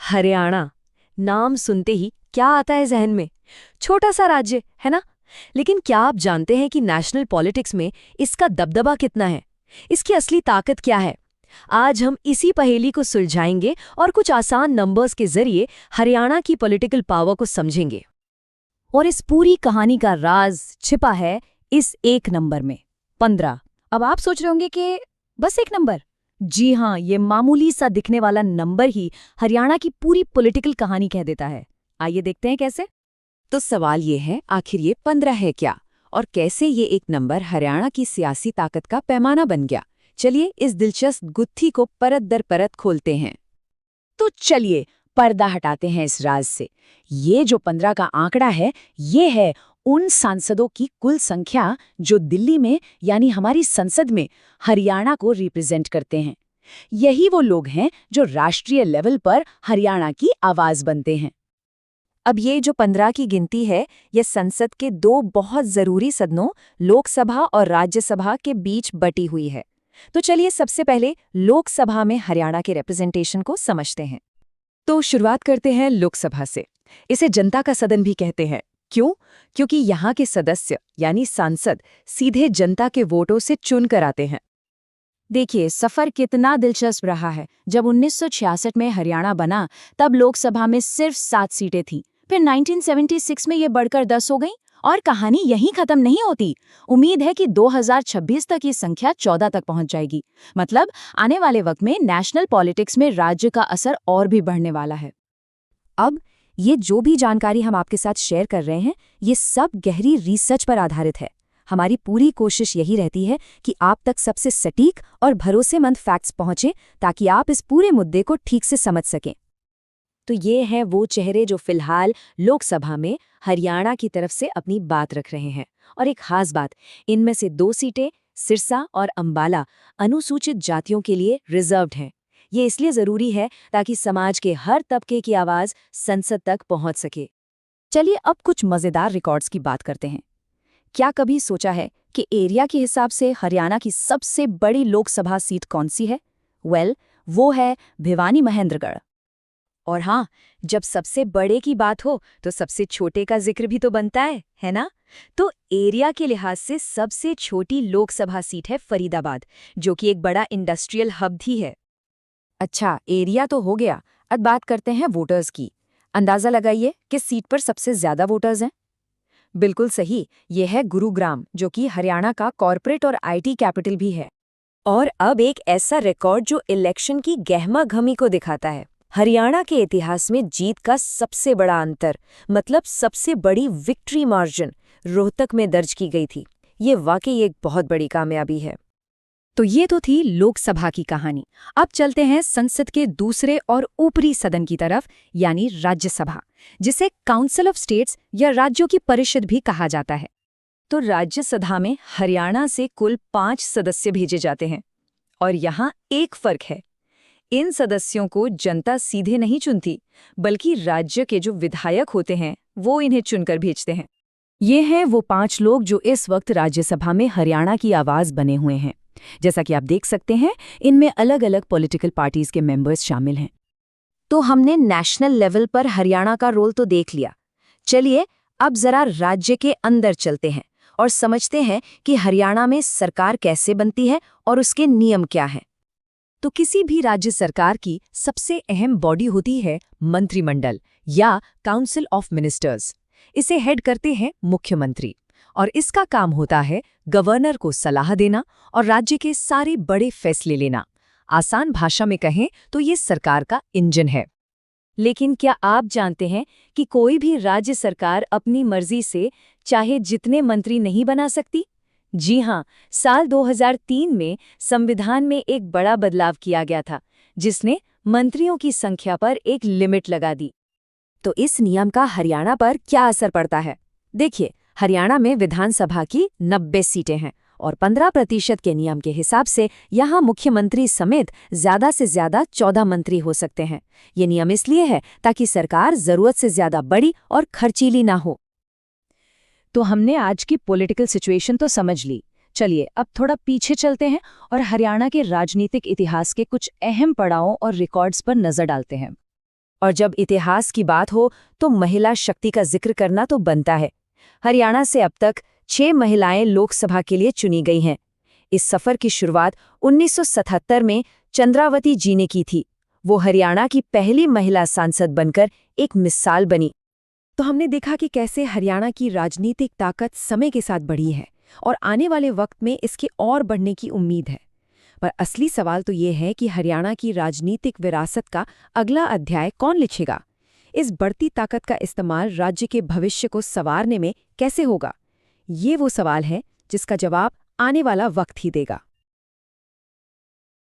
हरियाणा नाम सुनते ही क्या आता है जहन में? छोटा सा राज्य है ना? लेकिन क्या आप जानते हैं कि नेशनल पॉलिटिक्स में इसका दबदबा कितना है? इसकी असली ताकत क्या है? आज हम इसी पहेली को सुलझाएंगे और कुछ आसान नंबर्स के जरिए हरियाणा की पॉलिटिकल पावर को समझेंगे। और इस पूरी कहानी का राज छिपा है इस एक नंबर में, 15। अब आप सोच रहे होंगे कि बस एक नंबर? जी हाँ, ये मामूली सा दिखने वाला नंबर ही हरियाणा की पूरी पॉलिटिकल कहानी कह देता है। आइए देखते हैं कैसे। तो सवाल ये है, आखिर ये 15 है क्या, और कैसे ये एक नंबर हरियाणा की सियासी ताकत का पैमाना बन गया? चलिए इस दिलचस्प गुत्थी को परत दर परत खोलते हैं। तो चलिए पर्दा हटाते हैं इस राज से। ये जो 15 का आंकड़ा है, ये है उन सांसदों की कुल संख्या जो दिल्ली में यानी हमारी संसद में हरियाणा को रिप्रेजेंट करते हैं। यही वो लोग हैं जो राष्ट्रीय लेवल पर हरियाणा की आवाज बनते हैं। अब ये जो 15 की गिनती है, ये संसद के दो बहुत जरूरी सदनों लोकसभा और राज्यसभा के बीच बटी हुई है। तो चलिए सबसे पहले लोकसभा में हरियाणा के रिप्रेजेंटेशन को समझते हैं। तो शुरुआत करते हैं लोकसभा से। इसे जनता का सदन भी कहते हैं। क्यों? क्योंकि यहाँ के सदस्य यानी सांसद सीधे जनता के वोटों से चुन कर आते हैं। देखिए सफर कितना दिलचस्प रहा है। जब 1966 में हरियाणा बना तब लोकसभा में सिर्फ 7 सीटें थीं। फिर 1976 में ये बढ़कर 10 हो गईं और कहानी यहीं खत्म नहीं होती। उम्मीद है कि 2026 तक ये संख्या 14 तक पहुंच जाएगी। मतलब आने वाले वक्त में नेशनल पॉलिटिक्स में राज्य का असर और भी बढ़ने वाला है। अब ये जो भी जानकारी हम आपके साथ शेयर कर रहे हैं, ये सब गहरी रिसर्च पर आधारित है। हमारी पूरी कोशिश यही रहती है कि आप तक सबसे सटीक और भरोसेमंद फैक्ट्स पहुंचे ताकि आप इस पूरे मुद्दे को ठीक से समझ सकें। तो ये हैं वो चेहरे जो फिलहाल लोकसभा में हरियाणा की तरफ से अपनी बात रख रहे हैं। और एक खास बात, इनमें से 2 सीटें सिरसा और अंबाला अनुसूचित जातियों के लिए रिजर्व्ड हैं। ये इसलिए ज़रूरी है ताकि समाज के हर तबके की आवाज़ संसद तक पहुंच सके। चलिए अब कुछ मज़ेदार रिकॉर्ड्स की बात करते हैं। क्या कभी सोचा है कि एरिया के हिसाब से हरियाणा की सबसे बड़ी लोकसभा सीट कौन सी है? वो है भिवानी महेंद्रगढ़। और हाँ, जब सबसे बड़े की बात हो तो सबसे छोटे का जिक्र भी तो बनता है ना? तो एरिया के लिहाज से सबसे छोटी लोकसभा सीट है फरीदाबाद, जो कि एक बड़ा इंडस्ट्रियल हब भी है। अच्छा, एरिया तो हो गया। अब बात करते हैं वोटर्स की। अंदाजा लगाइए किस सीट पर सबसे ज्यादा वोटर्स हैं? बिल्कुल सही, ये है गुरुग्राम, जो कि हरियाणा का कॉर्पोरेट और आईटी कैपिटल भी है। और अब एक ऐसा रिकॉर्ड जो इलेक्शन की गहमा-गहमी को दिखाता है। हरियाणा के इतिहास में जीत का सबसे बड़ा अंतर, मतलब सबसे बड़ी विक्ट्री मार्जिन, रोहतक में दर्ज की गई थी। ये वाकई एक बहुत बड़ी कामयाबी है। तो ये तो थी लोकसभा की कहानी। अब चलते हैं संसद के दूसरे और ऊपरी सदन की तरफ, यानी राज्यसभा, जिसे काउंसिल ऑफ स्टेट्स या राज्यों की परिषद भी कहा जाता है। तो राज्यसभा में हरियाणा से कुल 5 सदस्य भेजे जाते हैं। और यहाँ एक फर्क है, इन सदस्यों को जनता सीधे नहीं चुनती, बल्कि राज्य के जो विधायक होते हैं वो इन्हें चुनकर भेजते हैं। ये हैं वो 5 लोग जो इस वक्त राज्यसभा में हरियाणा की आवाज बने हुए हैं। जैसा कि आप देख सकते हैं, इनमें अलग अलग पॉलिटिकल पार्टीज के मेंबर्स शामिल हैं। तो हमने नेशनल लेवल पर हरियाणा का रोल तो देख लिया। चलिए अब जरा राज्य के अंदर चलते हैं और समझते हैं कि हरियाणा में सरकार कैसे बनती है और उसके नियम क्या हैं। तो किसी भी राज्य सरकार की सबसे अहम बॉडी होती है मंत्रिमंडल या काउंसिल ऑफ मिनिस्टर्स। इसे हेड करते हैं मुख्यमंत्री, और इसका काम होता है गवर्नर को सलाह देना और राज्य के सारे बड़े फैसले लेना। आसान भाषा में कहें तो ये सरकार का इंजन है। लेकिन क्या आप जानते हैं कि कोई भी राज्य सरकार अपनी मर्जी से चाहे जितने मंत्री नहीं बना सकती? जी हाँ, साल 2003 में संविधान में एक बड़ा बदलाव किया गया था, जिसने मंत्रियों की संख्या पर एक लिमिट लगा दी। तो इस नियम का हरियाणा पर क्या असर पड़ता है? देखिए, हरियाणा में विधानसभा की 90 सीटें हैं और 15% के नियम के हिसाब से यहाँ मुख्यमंत्री समेत ज्यादा से ज्यादा 14 मंत्री हो सकते हैं। ये नियम इसलिए है ताकि सरकार जरूरत से ज्यादा बड़ी और खर्चीली ना हो। तो हमने आज की पॉलिटिकल सिचुएशन तो समझ ली। चलिए अब थोड़ा पीछे चलते हैं और हरियाणा के राजनीतिक इतिहास के कुछ अहम पड़ावों और रिकॉर्ड्स पर नजर डालते हैं। और जब इतिहास की बात हो तो महिला शक्ति का जिक्र करना तो बनता है। हरियाणा से अब तक 6 महिलाएं लोकसभा के लिए चुनी गई हैं। इस सफर की शुरुआत 1977 में चंद्रावती जी ने की थी। वो हरियाणा की पहली महिला सांसद बनकर एक मिसाल बनी। तो हमने देखा कि कैसे हरियाणा की राजनीतिक ताकत समय के साथ बढ़ी है और आने वाले वक्त में इसके और बढ़ने की उम्मीद है। पर असली सवाल तो ये है कि हरियाणा की राजनीतिक विरासत का अगला अध्याय कौन लिखेगा? इस बढ़ती ताकत का इस्तेमाल राज्य के भविष्य को संवारने में कैसे होगा? ये वो सवाल है जिसका जवाब आने वाला वक्त ही देगा।